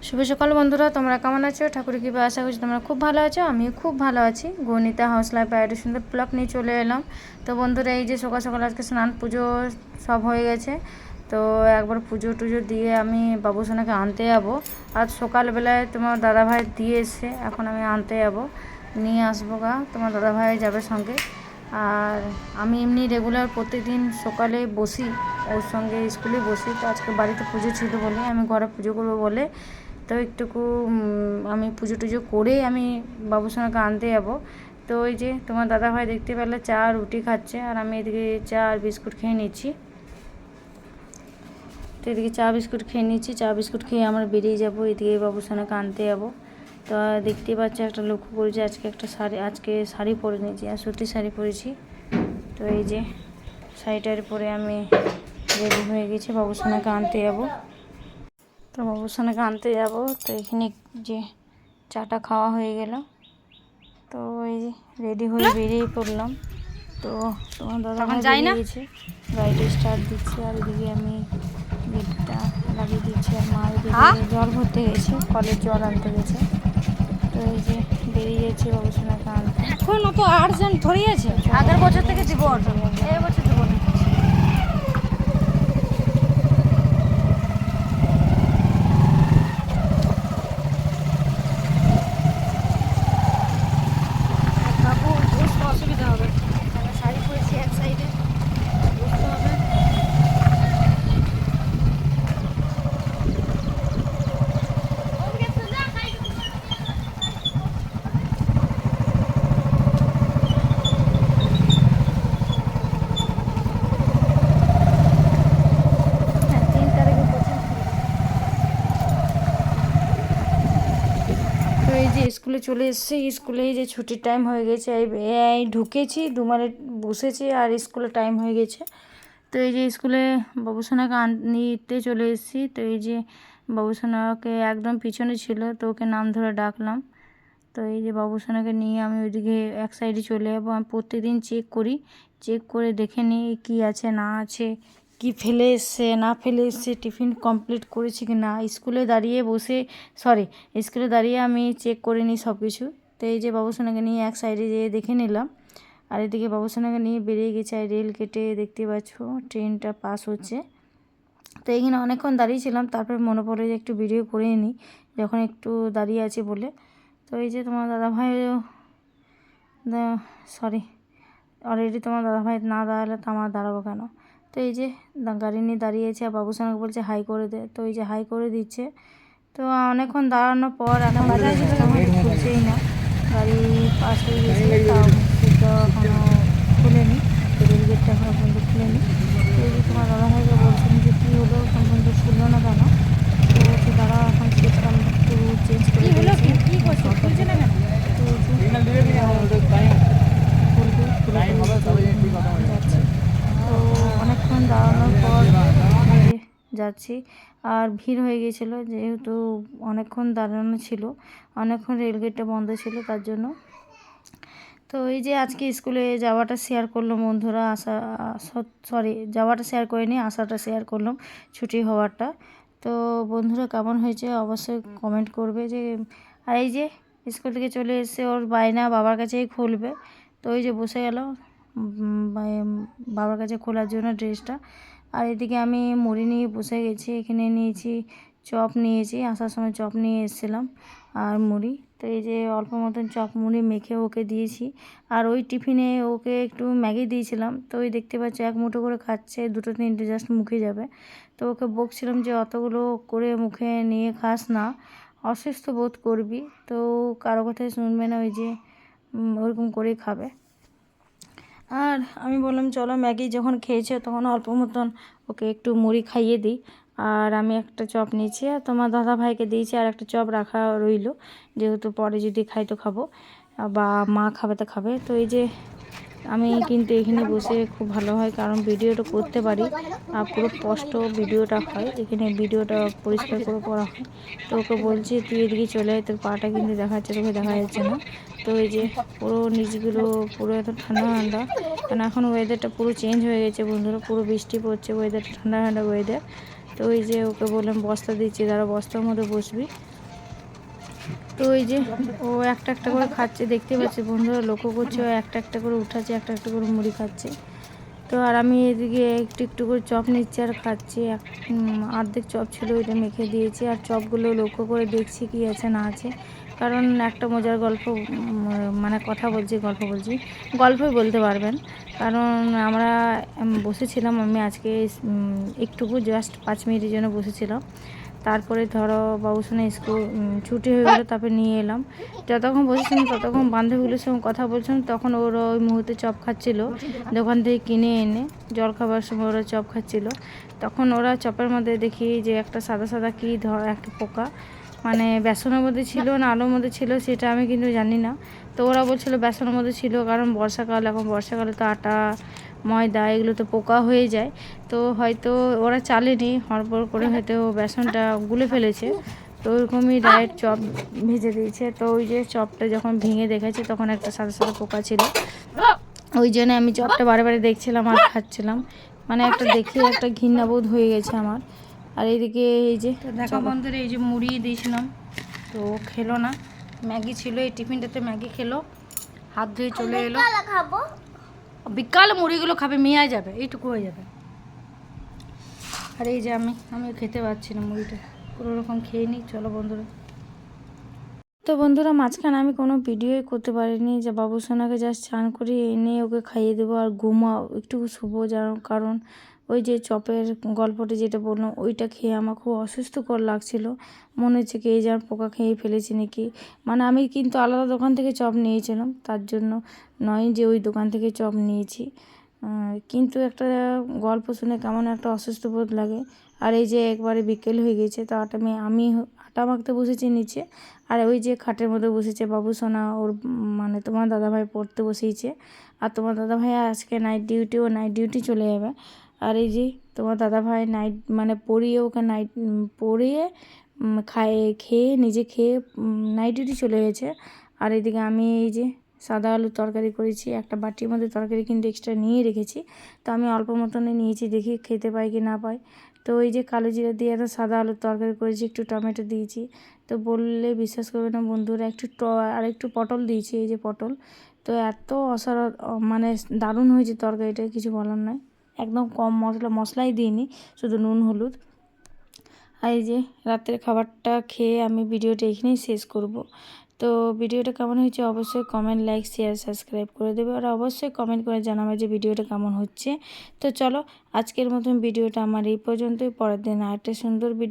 শুভ সকাল বন্ধুরা, তোমরা কেমন আছো? ঠাকুরের কৃপায় আশা করছি তোমরা খুব ভালো আছো। আমিও খুব ভালো আছি। গণিতা হাউস লাইফে একটা সুন্দর ব্লগ নিয়ে চলে এলাম। তো বন্ধুরা, এই যে সকাল সকাল আজকে স্নান পুজো সব হয়ে গেছে। তো একবার পুজো টুজো দিয়ে আমি বাবুসোনাকে আনতে যাবো। আজ সকালবেলায় তোমার দাদাভাই দিয়ে এসছে, এখন আমি আনতে যাবো, নিয়ে আসবো গা। তোমার দাদাভাই যাবে সঙ্গে। আর আমি এমনি রেগুলার প্রত্যেকদিন সকালে বসি, ওর সঙ্গে স্কুলে বসি। তো আজকে বাড়িতে পুজো ছিল বলে, আমি ঘরে পুজো করবো বলে, তো একটুকু আমি পুজো টুজো করে আমি বাবুসোনাকে আনতে যাবো। তো ওই যে তোমার দাদাভাই দেখতে পেলে চা রুটি খাচ্ছে, আর আমি এদিকে চা আর বিস্কুট খেয়ে নিচ্ছি। তো এদিকে চা বিস্কুট খেয়ে নিচ্ছি, চা বিস্কুট খেয়ে আমরা বেরিয়ে যাবো, এদিকে বাবুসোনাকে আনতে যাবো। তো দেখতে পাচ্ছি, একটা লক্ষ্য করেছি, আজকে শাড়ি পরে নিয়েছি, আর সুতির শাড়ি পরেছি। তো এই যে শাড়িটার পরে আমি রেডি হয়ে গেছি, বাবুসোনাকে আনতে যাবো। তো বাবুসোনাকে আনতে যাব। তো এখানে যে চাটা খাওয়া হয়ে গেল, তো এই যে রেডি হয়ে বেরিয়ে পড়লাম। তো তোমার দাদা বেরিয়ে গেছে, গাড়িটা স্টার্ট দিচ্ছে, আর এদিকে আমি গেটটা লাগিয়ে দিচ্ছি। আর মা এদিকে জল ভরতে গেছে, কলের জল আনতে গেছে। তো এই যে বেরিয়ে যাচ্ছে বাবুসোনাকে আনতে। এখন অত আর্জেন্ট ধরে আছে, আগের বছর থেকে দিব, এই বছর দিব না। বাবু বুঝতে অসুবিধা হবে, শাড়ি পরেছি এক সাইডে, বুঝতে হবে। তো এই যে স্কুলে চলে এসেছি, স্কুলে এই যে ছুটির টাইম হয়ে গেছে, এই ঢুকেছি, 2 মিনিট বসেছি আর স্কুলে টাইম হয়ে গেছে। তো এই যে স্কুলে বাবুসোনাকে নিতে চলে এসেছি। তো এই যে বাবুসোনাকে একদম পিছনে ছিল, তো ওকে নাম ধরে ডাকলাম। তো এই যে বাবুসোনাকে নিয়ে আমি ওইদিকে এক সাইডে চলে যাবো। আমি প্রত্যেকদিন চেক করে দেখে নিই কী আছে না আছে, কি ফেলে এসছে না ফেলে এসছে, টিফিন কমপ্লিট করেছি কি না। স্কুলে দাঁড়িয়ে আমি চেক করে নিই সব কিছু। তো এই যে বাবুসোনাকে নিয়ে এক সাইডে যেয়ে দেখে নিলাম, আর এদিকে বাবুসোনাকে নিয়ে বেরিয়ে গেছে। আর রেল কেটে দেখতে পাচ্ছ ট্রেনটা পাস হচ্ছে। তো এইখানে অনেকক্ষণ দাঁড়িয়েছিলাম, তারপরে মনে পড়ে যে একটু ভিডিও করে নিই, যখন একটু দাঁড়িয়ে আছে বলে। তো এই যে তোমার দাদাভাই অলরেডি তোমার দাদাভাই না দাঁড়ালে তো আমার দাঁড়াবো কেন। তো এই যে গাড়ি নিয়ে দাঁড়িয়েছে, আর বাবুসোনাকে বলছে হাই করে দে। তো এই যে হাই করে দিচ্ছে। তো অনেকক্ষণ দাঁড়ানোর পর এখন খুলছেই না, গাড়ি পাস হয়ে গেছে, তাও এখনও খুলেনি, রেল গেটটা এখনও পর্যন্ত খুলেনি। তো এই যে তোমার দাদাভাইকে বলছেন যে কী হলো, এখন পর্যন্ত খুললো না কেন। তো বলছে দাঁড়া, এখন সিস্টেম একটু চেঞ্জ করে দিয়েছি। তো অনেকক্ষণ দাঁড়ানোর পর যাচ্ছি। আর ভিড় হয়ে গিয়েছিলো, যেহেতু অনেকক্ষণ দাঁড়ানো ছিল, অনেকক্ষণ রেলগেটটা বন্ধ ছিল, তার জন্য। তো এই যে আজকে স্কুলে যাওয়াটা শেয়ার করলাম বন্ধুরা, যাওয়াটা শেয়ার করিনি, আসাটা শেয়ার করলাম, ছুটি হওয়াটা। তো বন্ধুরা কেমন হয়েছে অবশ্যই কমেন্ট করবে। যে আর এই যে স্কুল থেকে চলে এসে ওর বায়না বাবার কাছেই খুলবে। তো ওই যে বসে গেল বাবার কাছে খোলার জন্য ড্রেসটা। আর এদিকে আমি মুড়ি নিয়ে বসে গেছি, এখানে নিয়েছি চপ, নিয়েছি আসার সময় চপ নিয়ে এসেছিলাম আর মুড়ি। তো এই যে অল্প মতন চপ মুড়ি মেখে ওকে দিয়েছি। আর ওই টিফিনে ওকে একটু ম্যাগি দিয়েছিলাম। তো ওই দেখতে পাচ্ছি এক মুঠো করে খাচ্ছে, 2-3টে জাস্ট মুখে যাবে। তো ওকে বকছিলাম যে অতগুলো করে মুখে নিয়ে খাস না, অসুস্থ বোধ করবি। তো কারো কথাই শুনবে না, ওই যে ওরকম করেই খাবে। আর আমি বললাম চলো, ম্যাগি যখন খেয়েছে তখন অল্প মতন ওকে একটু মুড়ি খাইয়ে দিই। আর আমি একটা চপ নিয়েছি, আর তোমার দাদা ভাইকে দিয়েছি, আর একটা চপ রাখা রইল, যেহেতু পরে যদি খাই তো খাবো, বা মা খাবে তো খাবে। তো এই যে আমি কিন্তু এখানে বসে খুব ভালো হয়, কারণ ভিডিওটা করতে পারি, আর পুরো স্পষ্ট ভিডিওটা হয়, এখানে ভিডিওটা পরিষ্কার করে করা হয়। তো ওকে বলছি তুই এদিকে চলে আয়, তোর পাটা কিন্তু দেখাচ্ছে, তোকে দেখা যাচ্ছে না। তো এই যে পুরো নিচগুলো পুরো এত ঠান্ডা ঠান্ডা, কারণ এখন ওয়েদারটা পুরো চেঞ্জ হয়ে গেছে বন্ধুরা, পুরো বৃষ্টি পড়ছে, ওয়েদারটা ঠান্ডা ঠান্ডা ওয়েদার। তো ওই যে ওকে বললাম বস্তা দিচ্ছি, তারা বস্তার মধ্যে বসবি। তো এই যে ও একটা একটা করে খাচ্ছে, দেখতে পাচ্ছে বন্ধুরা, লক্ষ্য করছে, ও একটা একটা করে উঠাচ্ছে, একটা একটা করে মুড়ি খাচ্ছে। তো আর আমি এদিকে একটু একটু করে চপ নিচ্ছি আর খাচ্ছি। অর্ধেক চপ ছিল, এটা মেখে দিয়েছি। আর চপগুলো লক্ষ্য করে দেখছি কি আছে না আছে। কারণ একটা মজার গল্প, মানে কথা বলছি, গল্পই বলতে পারবেন। কারণ আমরা বসেছিলাম, আমি আজকে একটুকু জাস্ট 5 মিনিটের জন্য বসেছিলাম। তারপরে ধরো বাবুসোনা স্কুল ছুটি হয়ে গেলো, তারপরে নিয়ে এলাম। যতক্ষণ বসেছিলাম ততক্ষণ বান্ধবীগুলোর সঙ্গে কথা বলছিলাম, তখন ওরা ওই মুহূর্তে চপ খাচ্ছিলো দোকান থেকে কিনে এনে। জল খাবার সময় ওরা চপ খাচ্ছিলো। তখন ওরা চপের মধ্যে দেখি যে একটা সাদা সাদা কী একটা পোকা, মানে বেসনের মধ্যে ছিল না আলুর মধ্যে ছিল সেটা আমি কিন্তু জানি না। তো ওরা বলছিল বেসনের মধ্যে ছিল, কারণ বর্ষাকাল, এখন বর্ষাকালে তো আটা ময়দা এগুলো তো পোকা হয়ে যায়। তো হয়তো ওরা চালেনি, হড়বড় করে হয়তো বেসনটা গুলে ফেলেছে। তো ওরকমই ডাইরেক্ট চপ ভেজে দিয়েছে। তো ওই যে চপটা যখন ভেঙে দেখেছে তখন একটা সাদা সাদা পোকা ছিল। ওই জন্য আমি চপটা বারে বারে দেখছিলাম আর খাচ্ছিলাম। মানে একটা দেখে একটা ঘৃণাবোধ হয়ে গেছে আমার। আর এইদিকে এই যে দেখো বন্ধুরা, এই যে মুড়ি দিয়েছিলাম, তো খেলো না। ম্যাগি ছিল, এই টিফিনটাতে ম্যাগি খেলো, হাত ধুয়ে চলে এলো। বিকালে মুড়িগুলো খাবে, মেয়ে যাবে, এইটুকু হয়ে যাবে। আর এই যে আমি খেতে পারছি না মুড়িটা, কোনো রকম খেয়ে নিই। চলো বন্ধুরা, তো বন্ধুরা মাঝখানে আমি কোনো ভিডিওই করতে পারিনি। যে বাবুসোনাকে জাস্ট স্নান করিয়ে এনে ওকে খাইয়ে দেবো আর ঘুমাও, একটু শুভ যার কারণ ওই যে চপের গল্পটা যেটা বললাম, ওইটা খেয়ে আমার খুব অসুস্থকর লাগছিল। মনে হচ্ছে কি এই যার পোকা খেয়ে ফেলেছি নাকি। মানে আমি কিন্তু আলাদা দোকান থেকে চপ নিয়েছিলাম, তার জন্য নয় যে ওই দোকান থেকে চপ নিয়েছি। কিন্তু একটা গল্প শুনে কেমন একটা অসুস্থ বোধ লাগে। আর এই যে একবারে বিকেল হয়ে গেছে, তো আমি আটা মাখতে বসেছি নিচে। আর ওই যে খাটের মধ্যে বসেছে বাবুসোনা, ওর মানে তোমার দাদাভাই পড়তে বসেছে। আর তোমার দাদাভাই আজকে নাইট ডিউটি চলে যাবে। আর এই যে তোমার দাদাভাই নাইট মানে পড়িয়ে ওকে পড়িয়ে খেয়ে নিজে খেয়ে নাইট ডিউটি চলে গেছে। আর এদিকে আমি এই যে সাদা আলুর তরকারি করেছি, একটা বাটির মধ্যে তরকারি কিন্তু এক্সট্রা নিয়ে রেখেছি। তো আমি অল্প মতনই নিয়েছি, দেখি খেতে পাই কি না পাই। তো ওই যে কালো জিরা দিয়ে একটা সাদা আলুর তরকারি করেছি, একটু টমেটো দিয়েছি। তো বললে বিশ্বাস করবে না বন্ধুরা, আর একটু পটল দিয়েছি, এই যে পটল। তো এত মানে দারুণ হয়েছে তরকারিটা, কিছু বলার নয়। একদম কম মশলাই দিইনি, শুধু নুন হলুদ। আর এই যে রাতের খাবারটা খেয়ে আমি ভিডিওটা এখানেই শেষ করব। তো ভিডিওটা কেমন হয়েছে অবশ্যই কমেন্ট, লাইক, শেয়ার, সাবস্ক্রাইব করে দেবে। আর অবশ্যই কমেন্ট করে জানাবে যে ভিডিওটা কেমন হচ্ছে। তো চলো আজকের মতন ভিডিওটা আমার এই পর্যন্তই। পরের দিন আরেকটা সুন্দর ভিডিও